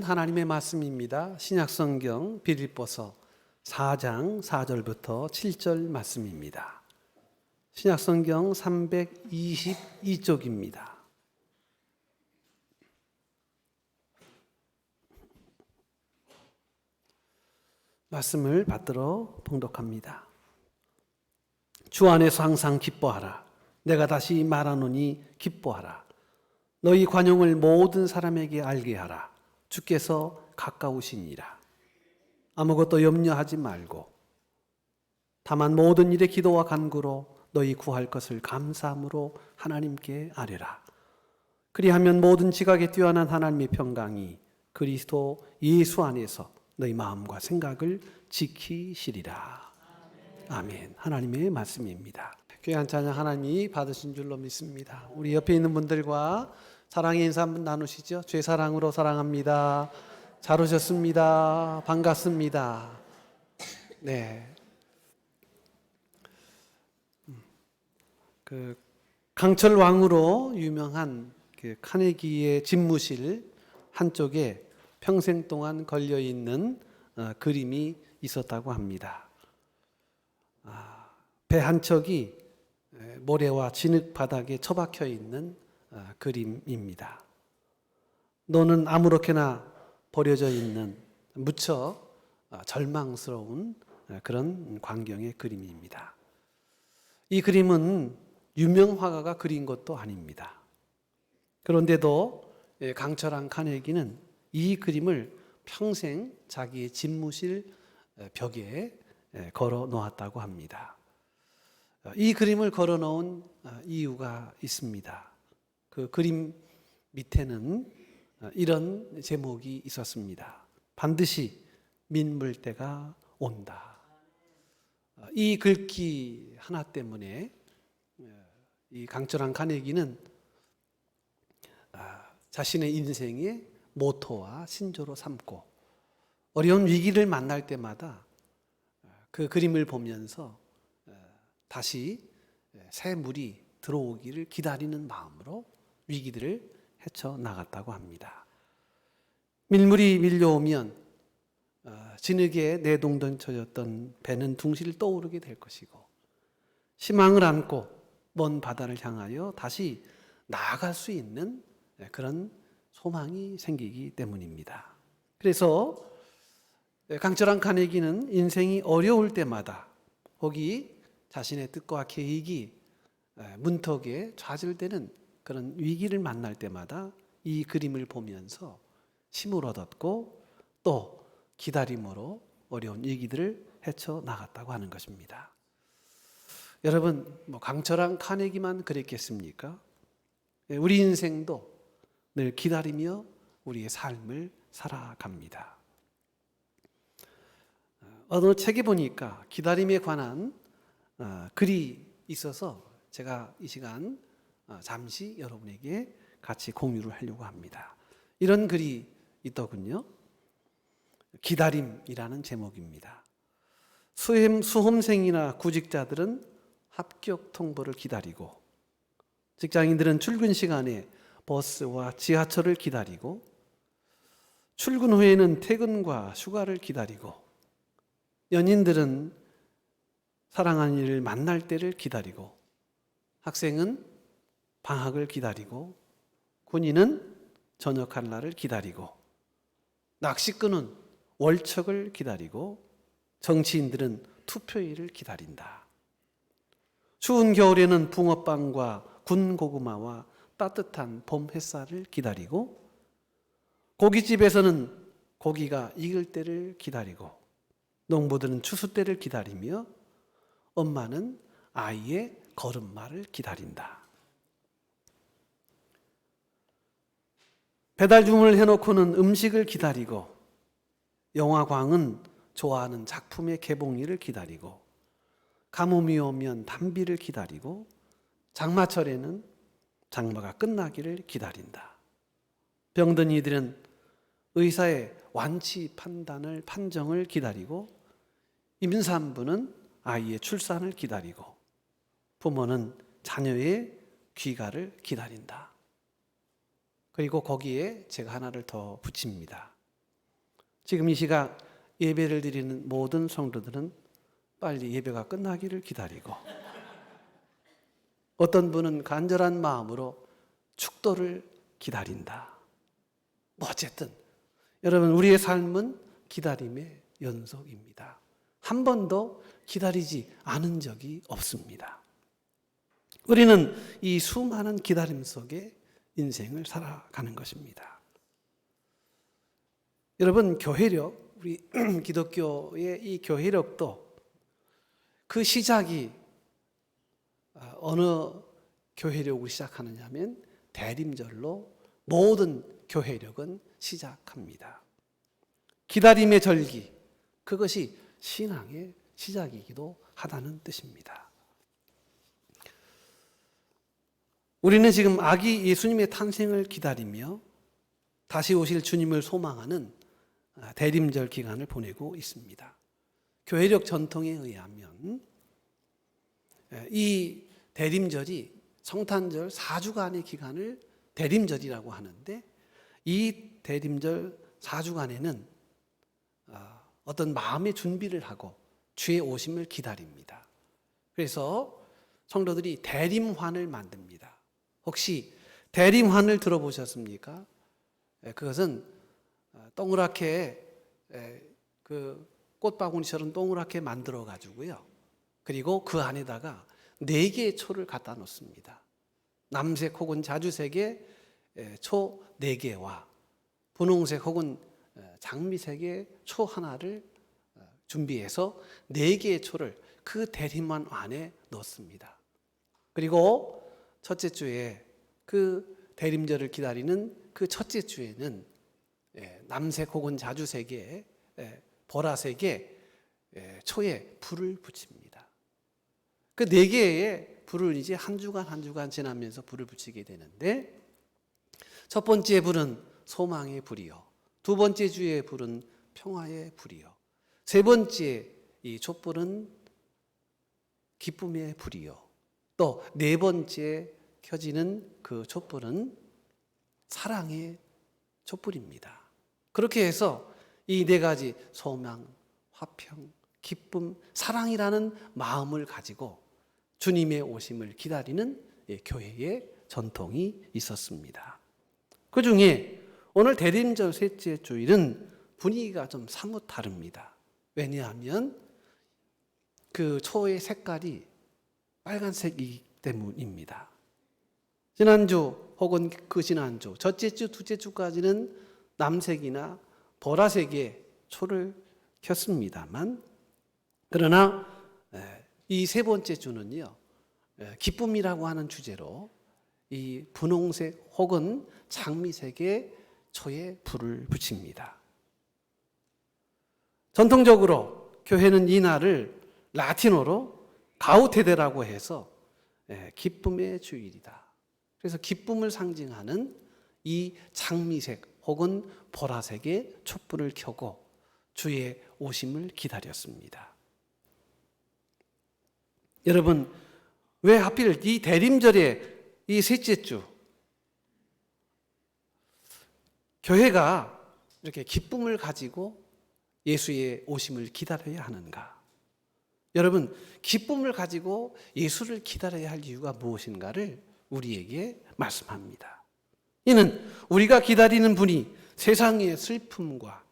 하나님의 말씀입니다. 신약성경 빌립보서 4장 4절부터 7절 말씀입니다. 신약성경 322쪽입니다. 말씀을 받들어 봉독합니다. 주 안에서 항상 기뻐하라. 내가 다시 말하노니 기뻐하라. 너희 관용을 모든 사람에게 알게 하라. 주께서 가까우시니라. 아무것도 염려하지 말고 다만 모든 일에 기도와 간구로 너희 구할 것을 감사함으로 하나님께 아뢰라. 그리하면 모든 지각에 뛰어난 하나님의 평강이 그리스도 예수 안에서 너희 마음과 생각을 지키시리라. 아멘. 하나님의 말씀입니다. 귀한 찬양 하나님이 받으신 줄로 믿습니다. 우리 옆에 있는 분들과 사랑의 인사 한번 나누시죠. 주의 사랑으로 사랑합니다. 잘 오셨습니다. 반갑습니다. 네. 강철 왕으로 유명한 카네기의 집무실 한쪽에 평생 동안 걸려 있는 그림이 있었다고 합니다. 배 한 척이 모래와 진흙 바닥에 처박혀 있는 그림입니다. 너는 아무렇게나 버려져 있는 무척 절망스러운 그런 광경의 그림입니다. 이 그림은 유명 화가가 그린 것도 아닙니다. 그런데도 강철한 카네기는 이 그림을 평생 자기의 집무실 벽에 걸어 놓았다고 합니다. 이 그림을 걸어 놓은 이유가 있습니다. 그 그림 밑에는 이런 제목이 있었습니다. 반드시 민물 때가 온다. 이 글귀 하나 때문에 이 강철한 카네기는 자신의 인생의 모토와 신조로 삼고 어려운 위기를 만날 때마다 그 그림을 보면서 다시 새 물이 들어오기를 기다리는 마음으로 위기들을 헤쳐나갔다고 합니다. 밀물이 밀려오면 진흙에 내동댕쳐졌던 배는 둥실 떠오르게 될 것이고 희망을 안고 먼 바다를 향하여 다시 나아갈 수 있는 그런 소망이 생기기 때문입니다. 그래서 강철한 카네기는 인생이 어려울 때마다 혹이 자신의 뜻과 계획이 문턱에 좌절되는 그런 위기를 만날 때마다 이 그림을 보면서 힘을 얻었고 또 기다림으로 어려운 위기들을 헤쳐나갔다고 하는 것입니다. 여러분, 강철한 카네기만 그랬겠습니까? 우리 인생도 늘 기다리며 우리의 삶을 살아갑니다. 어느 책에 보니까 기다림에 관한 글이 있어서 제가 이 시간 잠시 여러분에게 같이 공유를 하려고 합니다. 이런 글이 있더군요. 기다림이라는 제목입니다. 수험생이나 구직자들은 합격 통보를 기다리고 직장인들은 출근 시간에 버스와 지하철을 기다리고 출근 후에는 퇴근과 휴가를 기다리고 연인들은 사랑하는 이를 만날 때를 기다리고 학생은 방학을 기다리고 군인은 전역할 날을 기다리고 낚시꾼은 월척을 기다리고 정치인들은 투표일을 기다린다. 추운 겨울에는 붕어빵과 군 고구마와 따뜻한 봄 햇살을 기다리고 고깃집에서는 고기가 익을 때를 기다리고 농부들은 추수 때를 기다리며 엄마는 아이의 걸음마를 기다린다. 배달 주문을 해놓고는 음식을 기다리고 영화광은 좋아하는 작품의 개봉일을 기다리고 가뭄이 오면 단비를 기다리고 장마철에는 장마가 끝나기를 기다린다. 병든 이들은 의사의 완치 판정을 기다리고 임산부는 아이의 출산을 기다리고 부모는 자녀의 귀가를 기다린다. 그리고 거기에 제가 하나를 더 붙입니다. 지금 이 시각 예배를 드리는 모든 성도들은 빨리 예배가 끝나기를 기다리고, 어떤 분은 간절한 마음으로 축도를 기다린다. 뭐 어쨌든 여러분, 우리의 삶은 기다림의 연속입니다. 한 번도 기다리지 않은 적이 없습니다. 우리는 이 수많은 기다림 속에 인생을 살아가는 것입니다. 여러분, 교회력, 우리 기독교의 이 교회력도 그 시작이 어느 교회력으로 시작하느냐 하면 대림절로 모든 교회력은 시작합니다. 기다림의 절기, 그것이 신앙의 시작이기도 하다는 뜻입니다. 우리는 지금 아기 예수님의 탄생을 기다리며 다시 오실 주님을 소망하는 대림절 기간을 보내고 있습니다. 교회력 전통에 의하면 이 대림절이 성탄절 4주간의 기간을 대림절이라고 하는데, 이 대림절 4주간에는 어떤 마음의 준비를 하고 주의 오심을 기다립니다. 그래서 성도들이 대림환을 만듭니다. 혹시 대림환을 들어보셨습니까? 그것은 동그랗게 그 꽃바구니처럼 동그랗게 만들어 가지고요. 그리고 그 안에다가 4개의 초를 갖다 놓습니다. 남색 혹은 자주색의 초 4개와 분홍색 혹은 장미색의 초 하나를 준비해서 4개의 초를 그 대림환 안에 넣습니다. 그리고 첫째 주에 그 대림절을 기다리는 그 첫째 주에는 남색 혹은 자주색의 보라색의 초에 불을 붙입니다. 그 4개의 불을 이제 한 주간 한 주간 지나면서 불을 붙이게 되는데, 첫 번째 불은 소망의 불이요, 두 번째 주의 불은 평화의 불이요, 세 번째 이 촛불은 기쁨의 불이요, 또 네 번째 켜지는 그 촛불은 사랑의 촛불입니다. 그렇게 해서 이 4가지 소망, 화평, 기쁨, 사랑이라는 마음을 가지고 주님의 오심을 기다리는 교회의 전통이 있었습니다. 그 중에 오늘 대림절 셋째 주일은 분위기가 좀 사뭇 다릅니다. 왜냐하면 그 초의 색깔이 빨간색이기 때문입니다. 지난주 혹은 그 지난주, 첫째 주, 둘째 주까지는 남색이나 보라색의 초를 켰습니다만, 그러나 이 세 번째 주는요, 기쁨이라고 하는 주제로 이 분홍색 혹은 장미색의 초에 불을 붙입니다. 전통적으로 교회는 이 날을 라틴어로 가우테데라고 해서 기쁨의 주일이다. 그래서 기쁨을 상징하는 이 장미색 혹은 보라색의 촛불을 켜고 주의 오심을 기다렸습니다. 여러분, 왜 하필 이 대림절의 이 셋째 주 교회가 이렇게 기쁨을 가지고 예수의 오심을 기다려야 하는가? 여러분, 기쁨을 가지고 예수를 기다려야 할 이유가 무엇인가를 우리에게 말씀합니다. 이는 우리가 기다리는 분이 세상의 슬픔과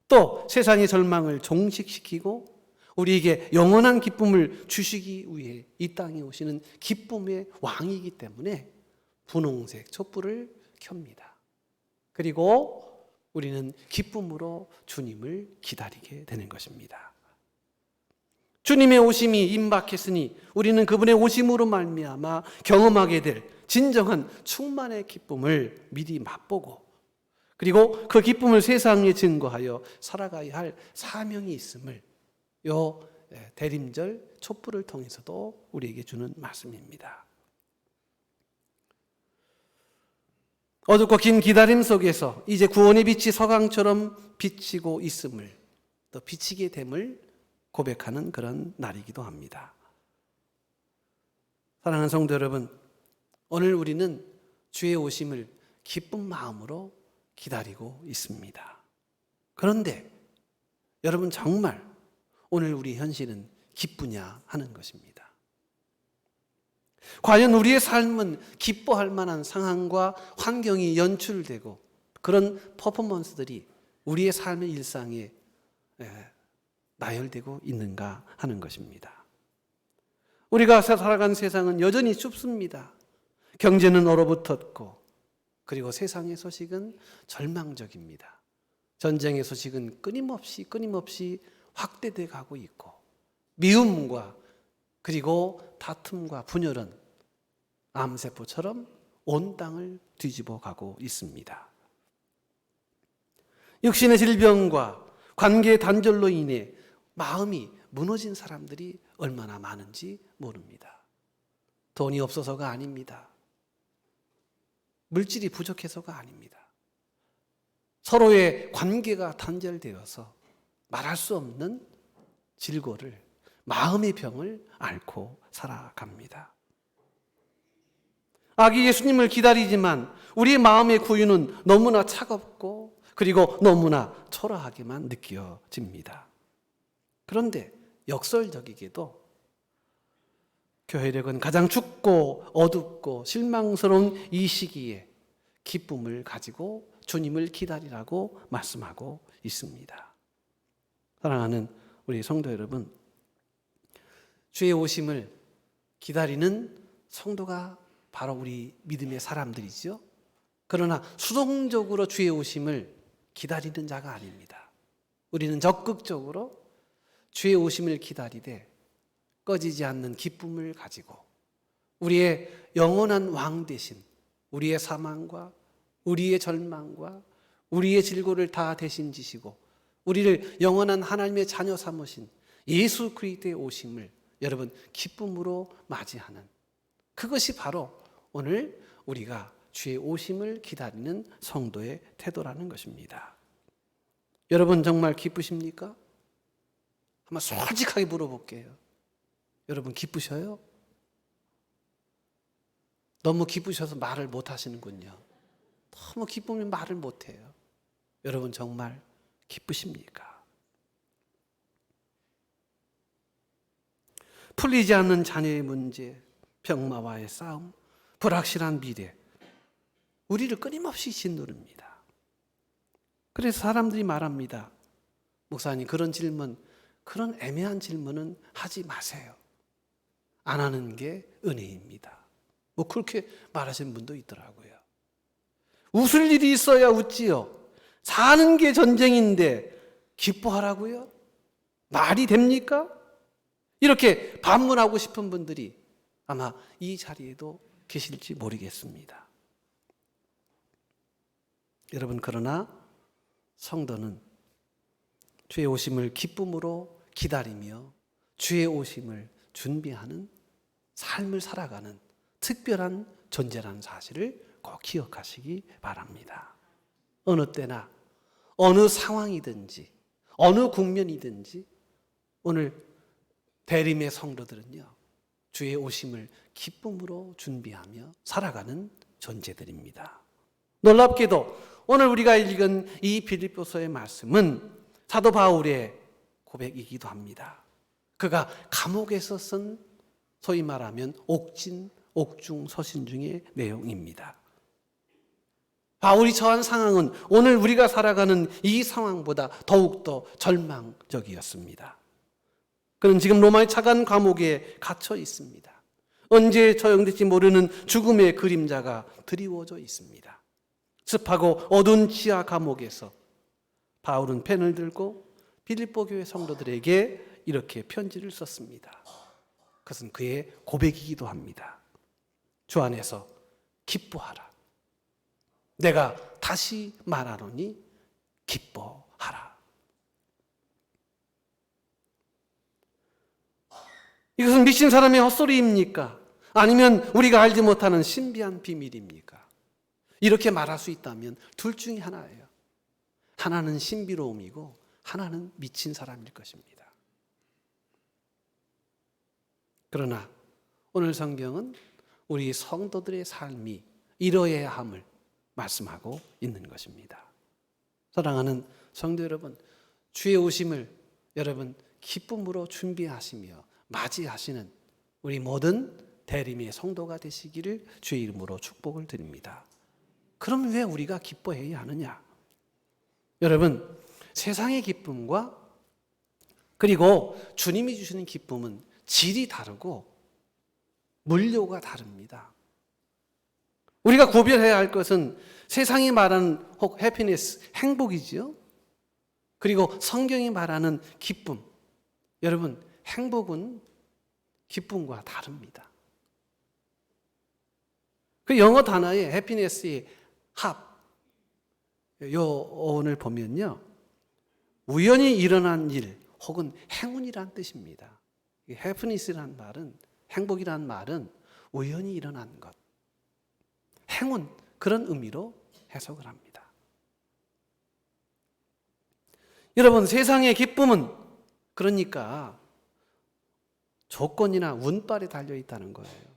또 세상의 절망을 종식시키고 우리에게 영원한 기쁨을 주시기 위해 이 땅에 오시는 기쁨의 왕이기 때문에 분홍색 촛불을 켭니다. 그리고 우리는 기쁨으로 주님을 기다리게 되는 것입니다. 주님의 오심이 임박했으니 우리는 그분의 오심으로 말미암아 경험하게 될 진정한 충만의 기쁨을 미리 맛보고, 그리고 그 기쁨을 세상에 증거하여 살아가야 할 사명이 있음을 요 대림절 촛불을 통해서도 우리에게 주는 말씀입니다. 어둡고 긴 기다림 속에서 이제 구원의 빛이 서강처럼 비치고 있음을, 또 비치게 됨을 고백하는 그런 날이기도 합니다. 사랑하는 성도 여러분, 오늘 우리는 주의 오심을 기쁜 마음으로 기다리고 있습니다. 그런데 여러분 정말 오늘 우리 현실은 기쁘냐 하는 것입니다. 과연 우리의 삶은 기뻐할 만한 상황과 환경이 연출되고 그런 퍼포먼스들이 우리의 삶의 일상에 나열되고 있는가 하는 것입니다. 우리가 살아간 세상은 여전히 춥습니다. 경제는 얼어붙었고 그리고 세상의 소식은 절망적입니다. 전쟁의 소식은 끊임없이 확대돼 가고 있고 미움과 그리고 다툼과 분열은 암세포처럼 온 땅을 뒤집어 가고 있습니다. 육신의 질병과 관계의 단절로 인해 마음이 무너진 사람들이 얼마나 많은지 모릅니다. 돈이 없어서가 아닙니다. 물질이 부족해서가 아닙니다. 서로의 관계가 단절되어서 말할 수 없는 질고를, 마음의 병을 앓고 살아갑니다. 아기 예수님을 기다리지만 우리의 마음의 구유는 너무나 차갑고 그리고 너무나 초라하게만 느껴집니다. 그런데 역설적이게도 교회력은 가장 춥고 어둡고 실망스러운 이 시기에 기쁨을 가지고 주님을 기다리라고 말씀하고 있습니다. 사랑하는 우리 성도 여러분, 주의 오심을 기다리는 성도가 바로 우리 믿음의 사람들이죠. 그러나 수동적으로 주의 오심을 기다리는 자가 아닙니다. 우리는 적극적으로 주의 오심을 기다리되 꺼지지 않는 기쁨을 가지고 우리의 영원한 왕 되신 우리의 사망과 우리의 절망과 우리의 질고를 다 대신 지시고 우리를 영원한 하나님의 자녀 삼으신 예수 그리스도의 오심을 여러분 기쁨으로 맞이하는 그것이 바로 오늘 우리가 주의 오심을 기다리는 성도의 태도라는 것입니다. 여러분 정말 기쁘십니까? 한번 솔직하게 물어볼게요. 여러분 기쁘셔요? 너무 기쁘셔서 말을 못 하시는군요. 너무 기쁘면 말을 못 해요. 여러분 정말 기쁘십니까? 풀리지 않는 자녀의 문제, 병마와의 싸움, 불확실한 미래, 우리를 끊임없이 짓누릅니다. 그래서 사람들이 말합니다. 목사님 그런 질문, 그런 애매한 질문은 하지 마세요. 안 하는 게 은혜입니다. 뭐 그렇게 말하시는 분도 있더라고요. 웃을 일이 있어야 웃지요. 사는 게 전쟁인데 기뻐하라고요? 말이 됩니까? 이렇게 반문하고 싶은 분들이 아마 이 자리에도 계실지 모르겠습니다. 여러분 그러나 성도는 주의 오심을 기쁨으로 기다리며 주의 오심을 준비하는 삶을 살아가는 특별한 존재라는 사실을 꼭 기억하시기 바랍니다. 어느 때나 어느 상황이든지 어느 국면이든지 오늘 대림의 성도들은요 주의 오심을 기쁨으로 준비하며 살아가는 존재들입니다. 놀랍게도 오늘 우리가 읽은 이 빌립보서의 말씀은 사도 바울의 고백이기도 합니다. 그가 감옥에서 쓴 소위 말하면 옥진, 옥중 서신 중의 내용입니다. 바울이 처한 상황은 오늘 우리가 살아가는 이 상황보다 더욱더 절망적이었습니다. 그는 지금 로마의 차간 감옥에 갇혀 있습니다. 언제 처형될지 모르는 죽음의 그림자가 드리워져 있습니다. 습하고 어두운 지하 감옥에서 바울은 펜을 들고 빌립보 교회 성도들에게 이렇게 편지를 썼습니다. 그것은 그의 고백이기도 합니다. 주 안에서 기뻐하라. 내가 다시 말하노니 기뻐하라. 이것은 미친 사람의 헛소리입니까? 아니면 우리가 알지 못하는 신비한 비밀입니까? 이렇게 말할 수 있다면 둘 중에 하나예요. 하나는 신비로움이고 하나는 미친 사람일 것입니다. 그러나 오늘 성경은 우리 성도들의 삶이 이러해야 함을 말씀하고 있는 것입니다. 사랑하는 성도 여러분, 주의 오심을 여러분 기쁨으로 준비하시며 맞이하시는 우리 모든 대림의 성도가 되시기를 주의 이름으로 축복을 드립니다. 그럼 왜 우리가 기뻐해야 하느냐? 여러분, 세상의 기쁨과 그리고 주님이 주시는 기쁨은 질이 다르고 물료가 다릅니다. 우리가 구별해야 할 것은 세상이 말하는 해피니스, 행복이지요. 그리고 성경이 말하는 기쁨. 여러분, 행복은 기쁨과 다릅니다. 그 영어 단어의 해피니스의 합, 요 어원을 보면요, 우연히 일어난 일 혹은 행운이란 뜻입니다. 해피니스란 말은, 행복이란 말은 우연히 일어난 것, 행운, 그런 의미로 해석을 합니다. 여러분, 세상의 기쁨은 그러니까 조건이나 운빨에 달려 있다는 거예요.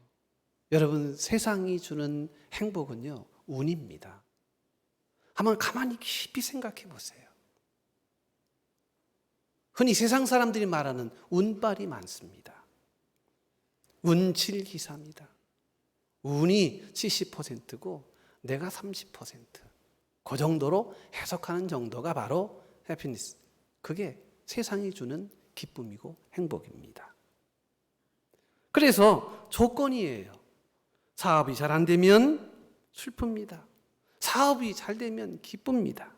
여러분, 세상이 주는 행복은요, 운입니다. 한번 가만히 깊이 생각해 보세요. 흔히 세상 사람들이 말하는 운빨이 많습니다. 운칠기사입니다. 운이 70%고 내가 30%. 그 정도로 해석하는 정도가 바로 해피니스. 그게 세상이 주는 기쁨이고 행복입니다. 그래서 조건이에요. 사업이 잘 안 되면 슬픕니다. 사업이 잘 되면 기쁩니다.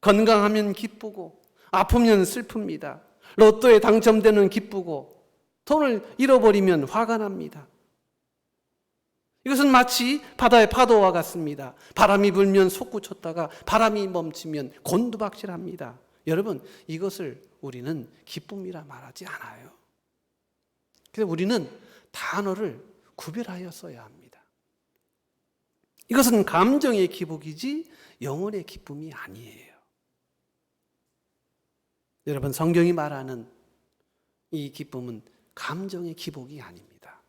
건강하면 기쁘고 아프면 슬픕니다. 로또에 당첨되면 기쁘고 돈을 잃어버리면 화가 납니다. 이것은 마치 바다의 파도와 같습니다. 바람이 불면 솟구쳤다가 바람이 멈추면 곤두박질합니다. 여러분, 이것을 우리는 기쁨이라 말하지 않아요. 그래서 우리는 단어를 구별하여 써야 합니다. 이것은 감정의 기복이지 영혼의 기쁨이 아니에요. 여러분, 성경이 말하는 이 기쁨은 감정의 기복이 아닙니다.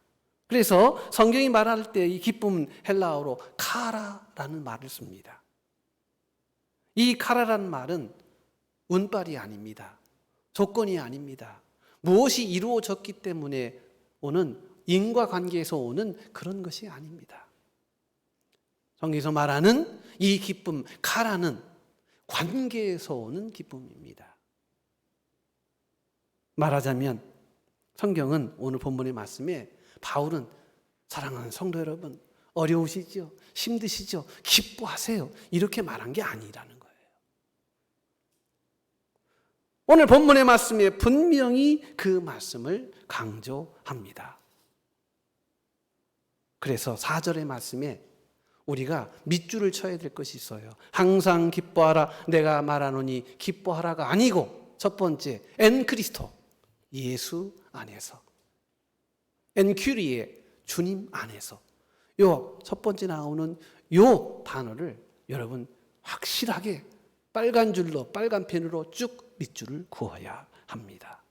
그래서 성경이 말할 때 이 기쁨은 헬라어로 카라라는 말을 씁니다. 이 카라라는 말은 운빨이 아닙니다. 조건이 아닙니다. 무엇이 이루어졌기 때문에 오는 인과관계에서 오는 그런 것이 아닙니다. 성경에서 말하는 이 기쁨, 카라는 관계에서 오는 기쁨입니다. 말하자면 성경은 오늘 본문의 말씀에 바울은 사랑하는 성도 여러분, 어려우시죠? 힘드시죠? 기뻐하세요. 이렇게 말한 게 아니라는 거예요. 오늘 본문의 말씀에 분명히 그 말씀을 강조합니다. 그래서 4절의 말씀에 우리가 밑줄을 쳐야 될 것이 있어요. 항상 기뻐하라 내가 말하노니 기뻐하라가 아니고 첫 번째 엔 크리스토 예수 안에서 엔 큐리에 주님 안에서 요 첫 번째 나오는 요 단어를 여러분 확실하게 빨간 줄로 빨간 펜으로 쭉 밑줄을 그어야 합니다.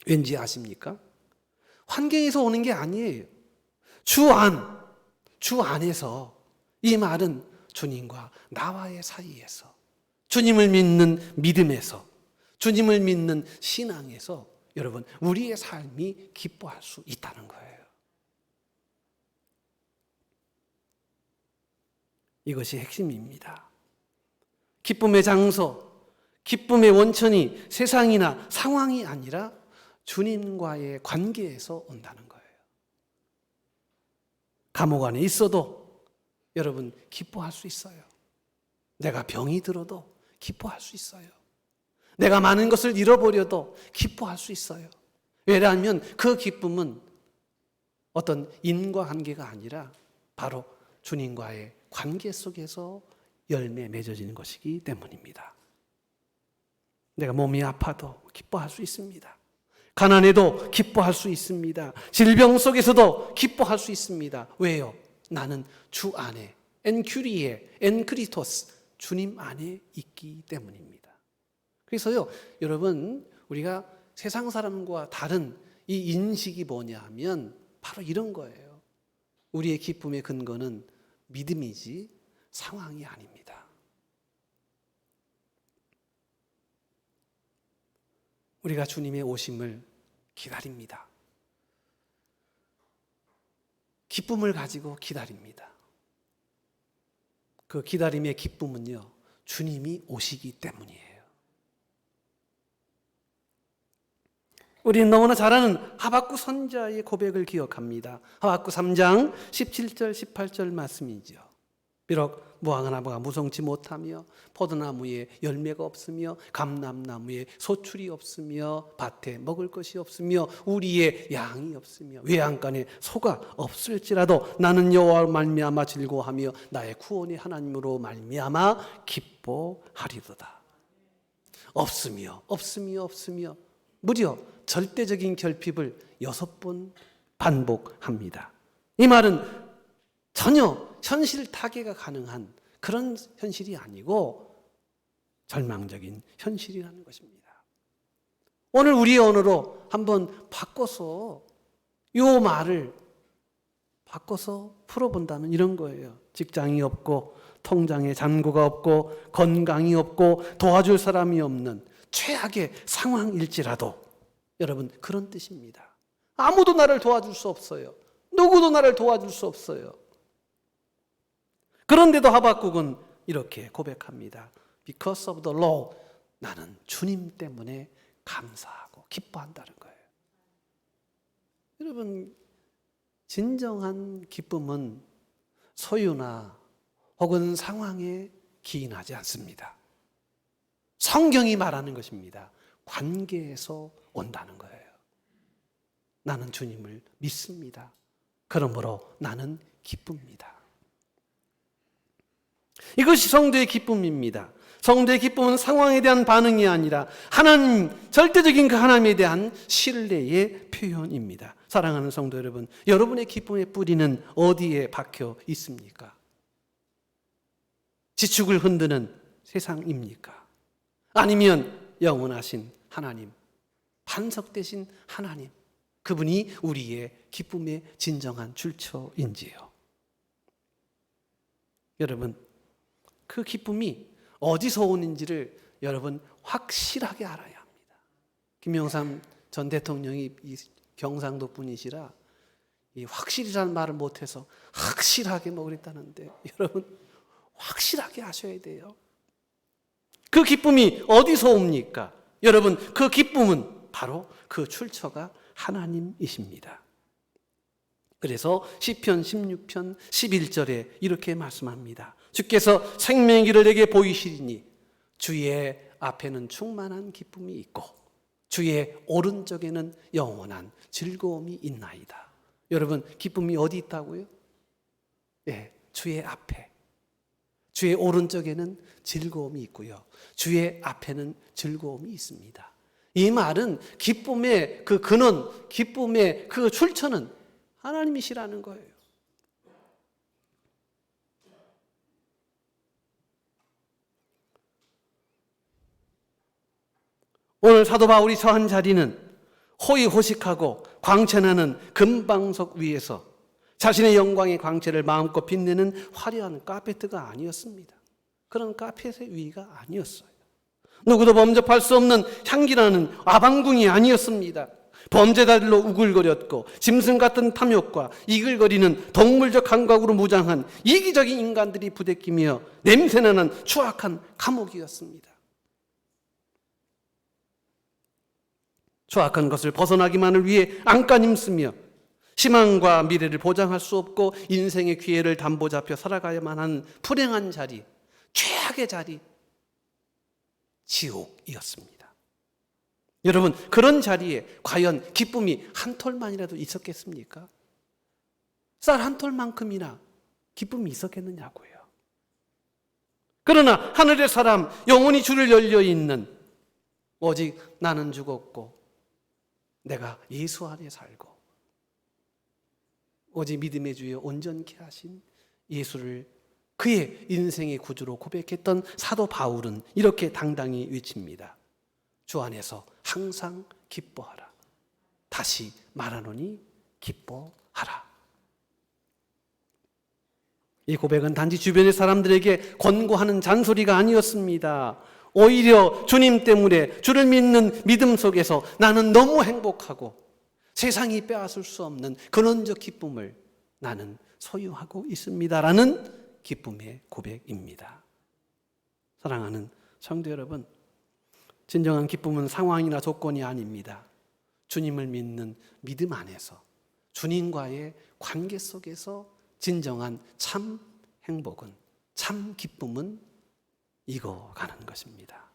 왠지 아십니까? 환경에서 오는 게 아니에요. 주 안에서 이 말은 주님과 나와의 사이에서 주님을 믿는 믿음에서 주님을 믿는 신앙에서 여러분 우리의 삶이 기뻐할 수 있다는 거예요. 이것이 핵심입니다. 기쁨의 장소, 기쁨의 원천이 세상이나 상황이 아니라 주님과의 관계에서 온다는 거예요. 감옥 안에 있어도 여러분 기뻐할 수 있어요. 내가 병이 들어도 기뻐할 수 있어요. 내가 많은 것을 잃어버려도 기뻐할 수 있어요. 왜냐하면 그 기쁨은 어떤 인과관계가 아니라 바로 주님과의 관계 속에서 열매 맺어지는 것이기 때문입니다. 내가 몸이 아파도 기뻐할 수 있습니다. 가난해도 기뻐할 수 있습니다. 질병 속에서도 기뻐할 수 있습니다. 왜요? 나는 주 안에 엔큐리에 엔크리토스 주님 안에 있기 때문입니다. 그래서요, 여러분 우리가 세상 사람과 다른 이 인식이 뭐냐 하면 바로 이런 거예요. 우리의 기쁨의 근거는 믿음이지 상황이 아닙니다. 우리가 주님의 오심을 기다립니다. 기쁨을 가지고 기다립니다. 그 기다림의 기쁨은요, 주님이 오시기 때문이에요. 우리는 너무나 잘 아는 하박국 선지자의 고백을 기억합니다. 하박국 3장 17절 18절 말씀이죠. 비록 무화과 나무가 무성치 못하며 포도나무에 열매가 없으며 감람나무에 소출이 없으며 밭에 먹을 것이 없으며 우리의 양이 없으며 외양간에 소가 없을지라도 나는 여호와로 말미암아 즐거워하며 나의 구원의 하나님으로 말미암아 기뻐하리로다. 없으며 무려 절대적인 결핍을 6번 반복합니다. 이 말은 전혀 현실 타개가 가능한 그런 현실이 아니고 절망적인 현실이라는 것입니다. 오늘 우리의 언어로 한번 바꿔서 이 말을 바꿔서 풀어본다면 이런 거예요. 직장이 없고 통장에 잔고가 없고 건강이 없고 도와줄 사람이 없는 최악의 상황일지라도 여러분 그런 뜻입니다. 아무도 나를 도와줄 수 없어요. 누구도 나를 도와줄 수 없어요. 그런데도 하박국은 이렇게 고백합니다. Because of the Lord, 나는 주님 때문에 감사하고 기뻐한다는 거예요. 여러분, 진정한 기쁨은 소유나 혹은 상황에 기인하지 않습니다. 성경이 말하는 것입니다. 관계에서 온다는 거예요. 나는 주님을 믿습니다. 그러므로 나는 기쁩니다. 이것이 성도의 기쁨입니다. 성도의 기쁨은 상황에 대한 반응이 아니라 하나님, 절대적인 그 하나님에 대한 신뢰의 표현입니다. 사랑하는 성도 여러분, 여러분의 기쁨의 뿌리는 어디에 박혀 있습니까? 지축을 흔드는 세상입니까? 아니면 영원하신 하나님, 반석되신 하나님, 그분이 우리의 기쁨의 진정한 출처인지요. 여러분, 그 기쁨이 어디서 오는지를 여러분 확실하게 알아야 합니다. 김영삼 전 대통령이 이 경상도 분이시라 이 확실이라는 말을 못해서 확실하게 그랬다는데 여러분 확실하게 하셔야 돼요. 그 기쁨이 어디서 옵니까? 여러분 그 기쁨은 바로 그 출처가 하나님이십니다. 그래서 시편 16편 11절에 이렇게 말씀합니다. 주께서 생명의 길을 내게 보이시리니 주의 앞에는 충만한 기쁨이 있고 주의 오른쪽에는 영원한 즐거움이 있나이다. 여러분 기쁨이 어디 있다고요? 네, 주의 앞에. 주의 오른쪽에는 즐거움이 있고요. 주의 앞에는 즐거움이 있습니다. 이 말은 기쁨의 그 근원, 기쁨의 그 출처는 하나님이시라는 거예요. 오늘 사도 바울이 처한 자리는 호의호식하고 광채나는 금방석 위에서 자신의 영광의 광채를 마음껏 빛내는 화려한 카페트가 아니었습니다. 그런 카펫의 위가 아니었어요. 누구도 범접할 수 없는 향기나는 아방궁이 아니었습니다. 범죄자들로 우글거렸고 짐승 같은 탐욕과 이글거리는 동물적 감각으로 무장한 이기적인 인간들이 부대끼며 냄새나는 추악한 감옥이었습니다. 추악한 것을 벗어나기만을 위해 안간힘 쓰며 희망과 미래를 보장할 수 없고 인생의 기회를 담보 잡혀 살아가야만 하는 불행한 자리, 최악의 자리, 지옥이었습니다. 여러분 그런 자리에 과연 기쁨이 한 톨만이라도 있었겠습니까? 쌀 한 톨만큼이나 기쁨이 있었겠느냐고요. 그러나 하늘의 사람 영원히 주를 열려있는 오직 나는 죽었고 내가 예수 안에 살고 오직 믿음의 주여 온전케 하신 예수를 그의 인생의 구주로 고백했던 사도 바울은 이렇게 당당히 외칩니다. 주 안에서 항상 기뻐하라. 다시 말하노니 기뻐하라. 이 고백은 단지 주변의 사람들에게 권고하는 잔소리가 아니었습니다. 오히려 주님 때문에 주를 믿는 믿음 속에서 나는 너무 행복하고 세상이 빼앗을 수 없는 근원적 기쁨을 나는 소유하고 있습니다라는 기쁨의 고백입니다. 사랑하는 성도 여러분, 진정한 기쁨은 상황이나 조건이 아닙니다. 주님을 믿는 믿음 안에서 주님과의 관계 속에서 진정한 참 행복은, 참 기쁨은 익어가는 것입니다.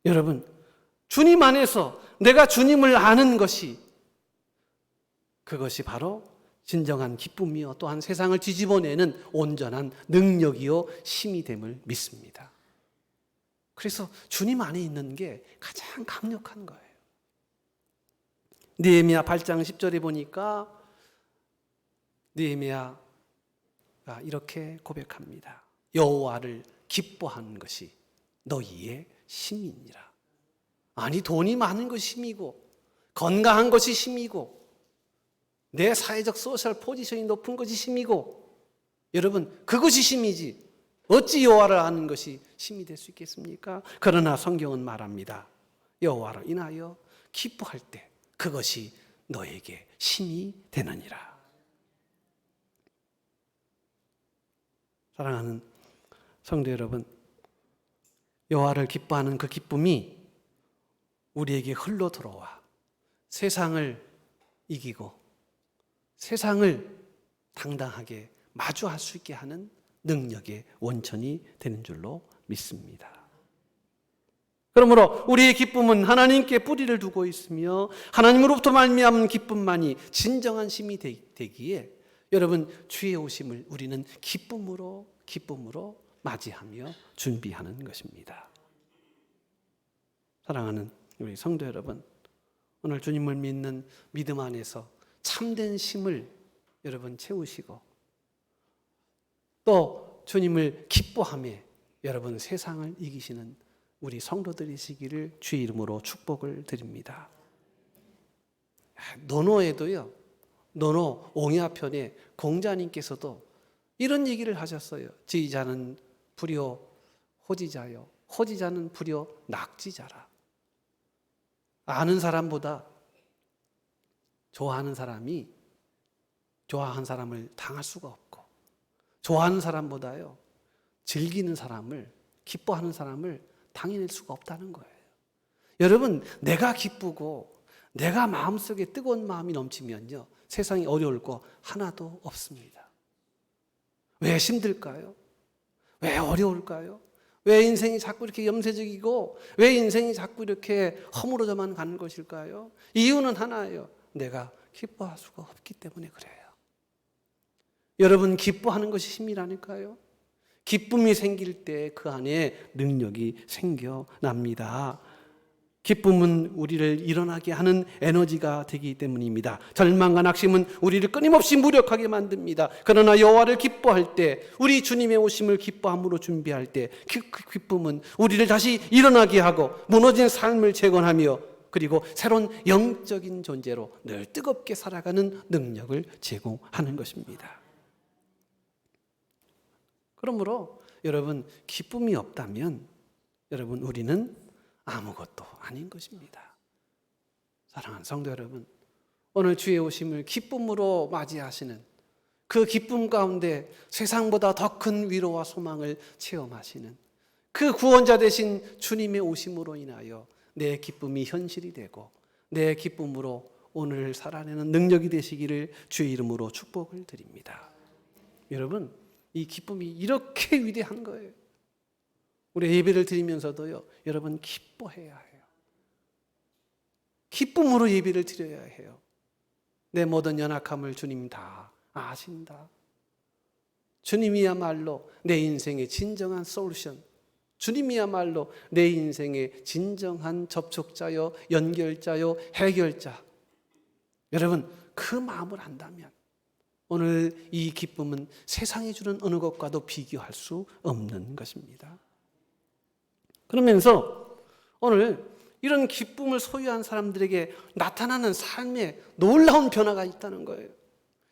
여러분, 주님 안에서 내가 주님을 아는 것이, 그것이 바로 진정한 기쁨이요 또한 세상을 뒤집어내는 온전한 능력이요 힘이 됨을 믿습니다. 그래서 주님 안에 있는 게 가장 강력한 거예요. 느헤미야 8장 10절에 보니까 느헤미야가 이렇게 고백합니다. 여호와를 기뻐하는 것이 너희의 힘이니라. 아니, 돈이 많은 것이 힘이고 건강한 것이 힘이고 내 사회적 소셜 포지션이 높은 것이 힘이고, 여러분 그것이 힘이지 어찌 여호와를 아는 것이 힘이 될 수 있겠습니까? 그러나 성경은 말합니다. 여호와를 인하여 기뻐할 때 그것이 너에게 힘이 되느니라. 사랑하는 성도 여러분, 여호와를 기뻐하는 그 기쁨이 우리에게 흘러 들어와 세상을 이기고 세상을 당당하게 마주할 수 있게 하는 능력의 원천이 되는 줄로 믿습니다. 그러므로 우리의 기쁨은 하나님께 뿌리를 두고 있으며 하나님으로부터 말미암은 기쁨만이 진정한 힘이 되기에 여러분, 주의 오심을 우리는 기쁨으로 맞이하며 준비하는 것입니다. 사랑하는 우리 성도 여러분, 오늘 주님을 믿는 믿음 안에서 참된 힘을 여러분 채우시고 또 주님을 기뻐하며 여러분 세상을 이기시는 우리 성도들이시기를 주의 이름으로 축복을 드립니다. 논어에도요, 논어 옹야편에 공자님께서도 이런 얘기를 하셨어요. 지휘자는 불효 호지자요, 호지자는 불효 낙지자라. 아는 사람보다 좋아하는 사람이 좋아하는 사람을 당할 수가 없고, 좋아하는 사람보다요 즐기는 사람을, 기뻐하는 사람을 당해낼 수가 없다는 거예요. 여러분, 내가 기쁘고 내가 마음속에 뜨거운 마음이 넘치면요 세상이 어려울 거 하나도 없습니다. 왜 힘들까요? 왜 어려울까요? 왜 인생이 자꾸 이렇게 염세적이고 왜 인생이 자꾸 이렇게 허물어져만 가는 것일까요? 이유는 하나예요. 내가 기뻐할 수가 없기 때문에 그래요. 여러분, 기뻐하는 것이 힘이라니까요. 기쁨이 생길 때 그 안에 능력이 생겨납니다. 기쁨은 우리를 일어나게 하는 에너지가 되기 때문입니다. 절망과 낙심은 우리를 끊임없이 무력하게 만듭니다. 그러나 여호와를 기뻐할 때, 우리 주님의 오심을 기뻐함으로 준비할 때 그 기쁨은 우리를 다시 일어나게 하고 무너진 삶을 재건하며 그리고 새로운 영적인 존재로 늘 뜨겁게 살아가는 능력을 제공하는 것입니다. 그러므로 여러분, 기쁨이 없다면 여러분 우리는 아무것도 아닌 것입니다. 사랑하는 성도 여러분, 오늘 주의 오심을 기쁨으로 맞이하시는 그 기쁨 가운데 세상보다 더 큰 위로와 소망을 체험하시는 그 구원자 되신 주님의 오심으로 인하여 내 기쁨이 현실이 되고 내 기쁨으로 오늘을 살아내는 능력이 되시기를 주의 이름으로 축복을 드립니다. 여러분, 이 기쁨이 이렇게 위대한 거예요. 우리 예배를 드리면서도요, 여러분 기뻐해야 해요. 기쁨으로 예배를 드려야 해요. 내 모든 연약함을 주님 다 아신다. 주님이야말로 내 인생의 진정한 솔루션, 주님이야말로 내 인생의 진정한 접촉자요, 연결자요, 해결자. 여러분, 그 마음을 안다면 오늘 이 기쁨은 세상이 주는 어느 것과도 비교할 수 없는 것입니다. 그러면서 오늘 이런 기쁨을 소유한 사람들에게 나타나는 삶에 놀라운 변화가 있다는 거예요.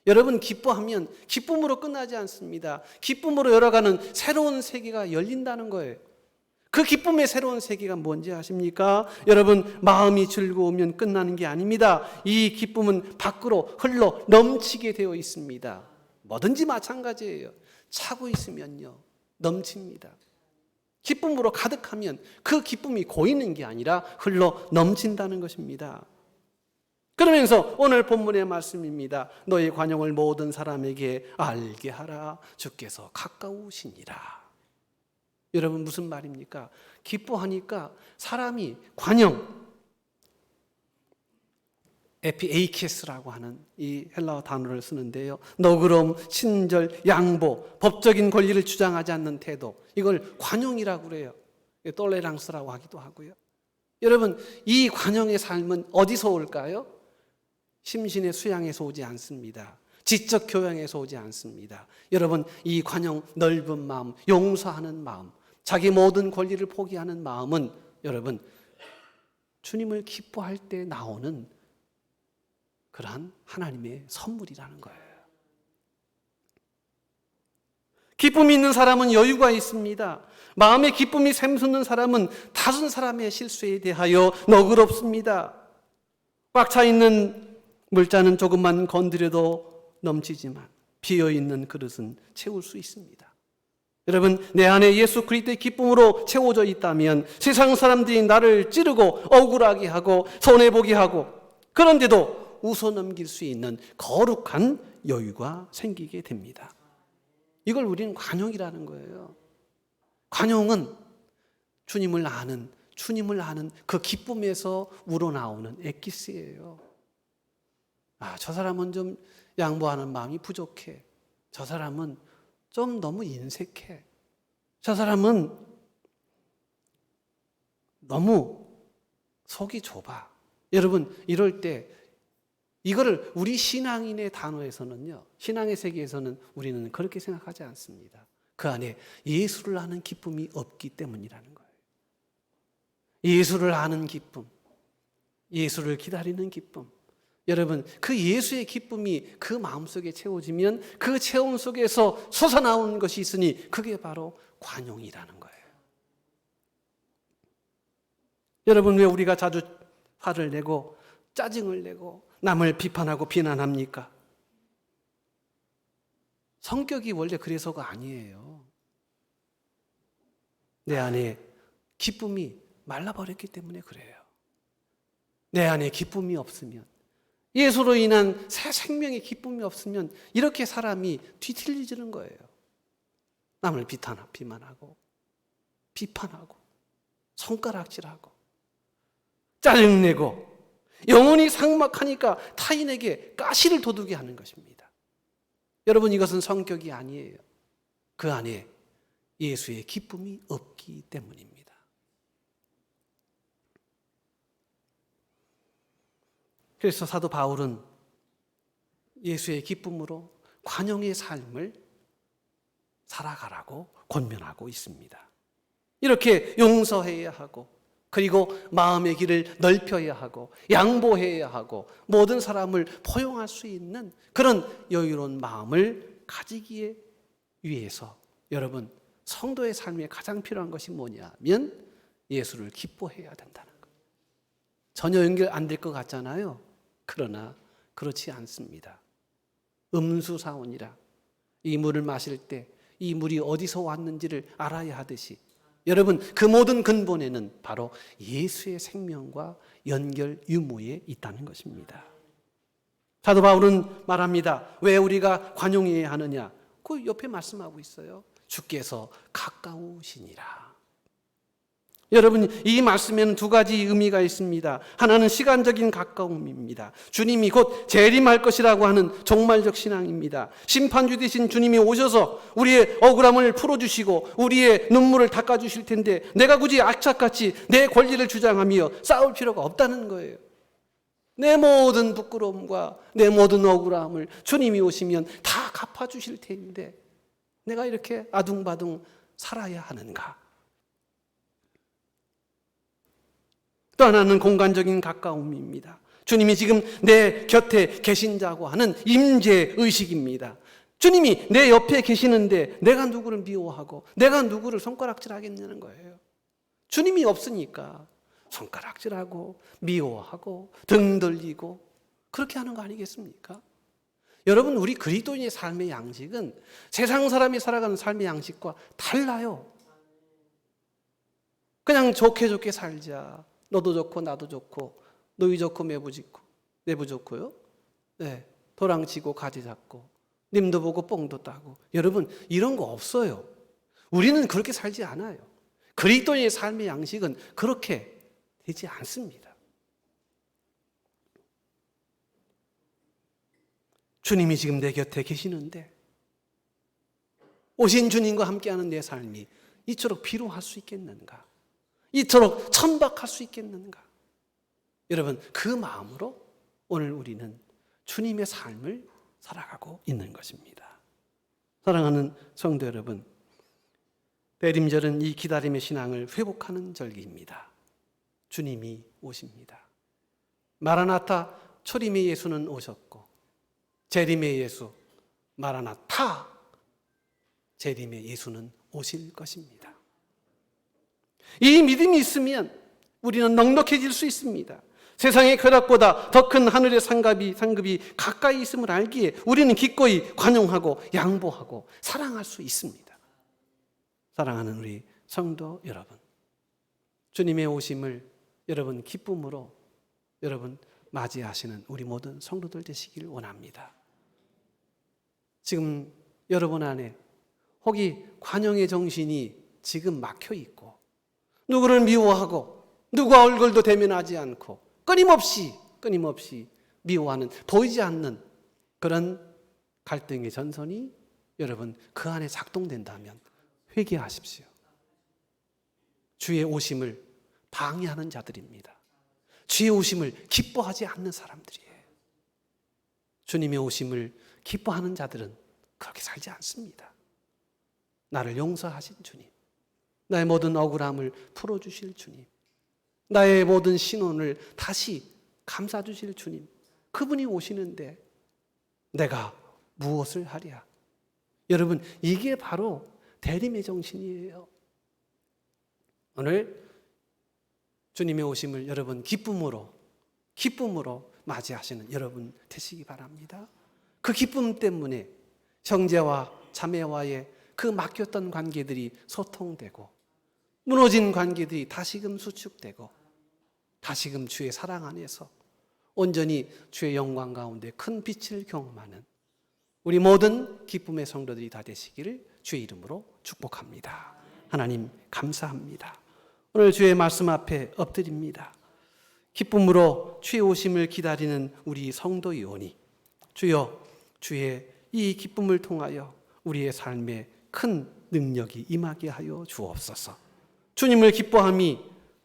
여러분, 기뻐하면 기쁨으로 끝나지 않습니다. 기쁨으로 열어가는 새로운 세계가 열린다는 거예요. 그 기쁨의 새로운 세계가 뭔지 아십니까? 여러분, 마음이 즐거우면 끝나는 게 아닙니다. 이 기쁨은 밖으로 흘러 넘치게 되어 있습니다. 뭐든지 마찬가지예요. 차고 있으면요, 넘칩니다. 기쁨으로 가득하면 그 기쁨이 고이는 게 아니라 흘러 넘친다는 것입니다. 그러면서 오늘 본문의 말씀입니다. 너희 관용을 모든 사람에게 알게 하라. 주께서 가까우시니라. 여러분, 무슨 말입니까? 기뻐하니까 사람이 관용, 에피에이케스라고 하는 이 헬라어 단어를 쓰는데요, 너그러움, 친절, 양보, 법적인 권리를 주장하지 않는 태도, 이걸 관용이라고 그래요. 톨레랑스라고 하기도 하고요. 여러분, 이 관용의 삶은 어디서 올까요? 심신의 수양에서 오지 않습니다. 지적 교양에서 오지 않습니다. 여러분, 이 관용, 넓은 마음, 용서하는 마음, 자기 모든 권리를 포기하는 마음은 여러분, 주님을 기뻐할 때 나오는 그러한 하나님의 선물이라는 거예요. 기쁨이 있는 사람은 여유가 있습니다. 마음의 기쁨이 샘솟는 사람은 다른 사람의 실수에 대하여 너그럽습니다. 꽉 차 있는 물잔은 조금만 건드려도 넘치지만 비어있는 그릇은 채울 수 있습니다. 여러분, 내 안에 예수 그리스도의 기쁨으로 채워져 있다면 세상 사람들이 나를 찌르고 억울하게 하고 손해보게 하고, 그런데도 웃어넘길 수 있는 거룩한 여유가 생기게 됩니다. 이걸 우리는 관용이라는 거예요. 관용은 주님을 아는 그 기쁨에서 우러나오는 엑기스예요. 저 사람은 좀 양보하는 마음이 부족해. 저 사람은 좀 너무 인색해. 저 사람은 너무 속이 좁아. 여러분, 이럴 때 이거를 우리 신앙인의 단어에서는요, 신앙의 세계에서는 우리는 그렇게 생각하지 않습니다. 그 안에 예수를 아는 기쁨이 없기 때문이라는 거예요. 예수를 아는 기쁨, 예수를 기다리는 기쁨. 여러분, 그 예수의 기쁨이 그 마음속에 채워지면 그 체험 속에서 솟아나오는 것이 있으니 그게 바로 관용이라는 거예요. 여러분, 왜 우리가 자주 화를 내고 짜증을 내고 남을 비판하고 비난합니까? 성격이 원래 그래서가 아니에요. 내 안에 기쁨이 말라버렸기 때문에 그래요. 내 안에 기쁨이 없으면, 예수로 인한 새 생명의 기쁨이 없으면 이렇게 사람이 뒤틀리지는 거예요. 남을 비판하고 비판하고 손가락질하고 짜증내고 영혼이 삭막하니까 타인에게 가시를 돋우게 하는 것입니다. 여러분, 이것은 성격이 아니에요. 그 안에 예수의 기쁨이 없기 때문입니다. 그래서 사도 바울은 예수의 기쁨으로 관용의 삶을 살아가라고 권면하고 있습니다. 이렇게 용서해야 하고, 그리고 마음의 길을 넓혀야 하고, 양보해야 하고, 모든 사람을 포용할 수 있는 그런 여유로운 마음을 가지기 위해서 여러분, 성도의 삶에 가장 필요한 것이 뭐냐면 예수를 기뻐해야 된다는 거예요. 전혀 연결 안 될 것 같잖아요. 그러나 그렇지 않습니다. 음수사원이라 이 물을 마실 때 이 물이 어디서 왔는지를 알아야 하듯이, 여러분, 그 모든 근본에는 바로 예수의 생명과 연결 유무에 있다는 것입니다. 사도 바울은 말합니다. 왜 우리가 관용해야 하느냐? 그 옆에 말씀하고 있어요. 주께서 가까우시니라. 여러분, 이 말씀에는 두 가지 의미가 있습니다. 하나는 시간적인 가까움입니다. 주님이 곧 재림할 것이라고 하는 종말적 신앙입니다. 심판주 되신 주님이 오셔서 우리의 억울함을 풀어주시고 우리의 눈물을 닦아주실 텐데 내가 굳이 악착같이 내 권리를 주장하며 싸울 필요가 없다는 거예요. 내 모든 부끄러움과 내 모든 억울함을 주님이 오시면 다 갚아주실 텐데 내가 이렇게 아둥바둥 살아야 하는가? 또 하나는 공간적인 가까움입니다. 주님이 지금 내 곁에 계신다고 하는 임재의식입니다. 주님이 내 옆에 계시는데 내가 누구를 미워하고 내가 누구를 손가락질하겠냐는 거예요. 주님이 없으니까 손가락질하고 미워하고 등 돌리고 그렇게 하는 거 아니겠습니까? 여러분, 우리 그리스도인의 삶의 양식은 세상 사람이 살아가는 삶의 양식과 달라요. 그냥 좋게 좋게 살자. 너도 좋고 나도 좋고 너희 좋고 내부 좋고요. 네, 도랑치고 가지 잡고 님도 보고 뽕도 따고. 여러분, 이런 거 없어요. 우리는 그렇게 살지 않아요. 그리스도인의 삶의 양식은 그렇게 되지 않습니다. 주님이 지금 내 곁에 계시는데 오신 주님과 함께하는 내 삶이 이토록 비루할 수 있겠는가? 이토록 천박할 수 있겠는가? 여러분, 그 마음으로 오늘 우리는 주님의 삶을 살아가고 있는 것입니다. 사랑하는 성도 여러분, 대림절은 이 기다림의 신앙을 회복하는 절기입니다. 주님이 오십니다. 마라나타, 초림의 예수는 오셨고 재림의 예수, 마라나타, 재림의 예수는 오실 것입니다. 이 믿음이 있으면 우리는 넉넉해질 수 있습니다. 세상의 쾌락보다 더 큰 하늘의 상급이 가까이 있음을 알기에 우리는 기꺼이 관용하고 양보하고 사랑할 수 있습니다. 사랑하는 우리 성도 여러분, 주님의 오심을 여러분 기쁨으로 여러분 맞이하시는 우리 모든 성도들 되시길 원합니다. 지금 여러분 안에 혹이 관용의 정신이 지금 막혀 있고 누구를 미워하고 누구와 얼굴도 대면하지 않고 끊임없이 미워하는, 보이지 않는 그런 갈등의 전선이 여러분 그 안에 작동된다면 회개하십시오. 주의 오심을 방해하는 자들입니다. 주의 오심을 기뻐하지 않는 사람들이에요. 주님의 오심을 기뻐하는 자들은 그렇게 살지 않습니다. 나를 용서하신 주님, 나의 모든 억울함을 풀어주실 주님, 나의 모든 신혼을 다시 감싸주실 주님, 그분이 오시는데 내가 무엇을 하랴? 여러분, 이게 바로 대림의 정신이에요. 오늘 주님의 오심을 여러분 기쁨으로 맞이하시는 여러분 되시기 바랍니다. 그 기쁨 때문에 형제와 자매와의 그 막혔던 관계들이 소통되고 무너진 관계들이 다시금 수축되고 다시금 주의 사랑 안에서 온전히 주의 영광 가운데 큰 빛을 경험하는 우리 모든 기쁨의 성도들이 다 되시기를 주의 이름으로 축복합니다. 하나님 감사합니다. 오늘 주의 말씀 앞에 엎드립니다. 기쁨으로 주의 오심을 기다리는 우리 성도이오니 주여, 주의 이 기쁨을 통하여 우리의 삶에 큰 능력이 임하게 하여 주옵소서. 주님을 기뻐함이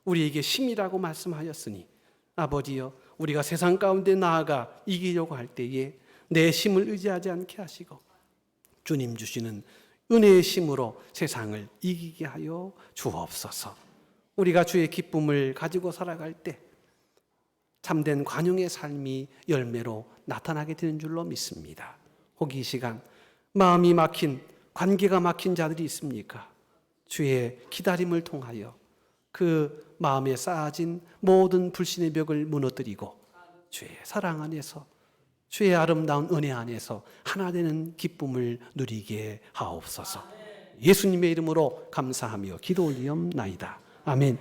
우리에게 힘이라고 말씀하였으니 아버지여, 우리가 세상 가운데 나아가 이기려고 할 때에 내 힘을 의지하지 않게 하시고 주님 주시는 은혜의 힘으로 세상을 이기게 하여 주옵소서. 우리가 주의 기쁨을 가지고 살아갈 때 참된 관용의 삶이 열매로 나타나게 되는 줄로 믿습니다. 혹이 이 시간 마음이 막힌, 관계가 막힌 자들이 있습니까? 주의 기다림을 통하여 그 마음에 쌓아진 모든 불신의 벽을 무너뜨리고 주의 사랑 안에서, 주의 아름다운 은혜 안에서 하나 되는 기쁨을 누리게 하옵소서. 예수님의 이름으로 감사하며 기도 올리옵나이다. 아멘.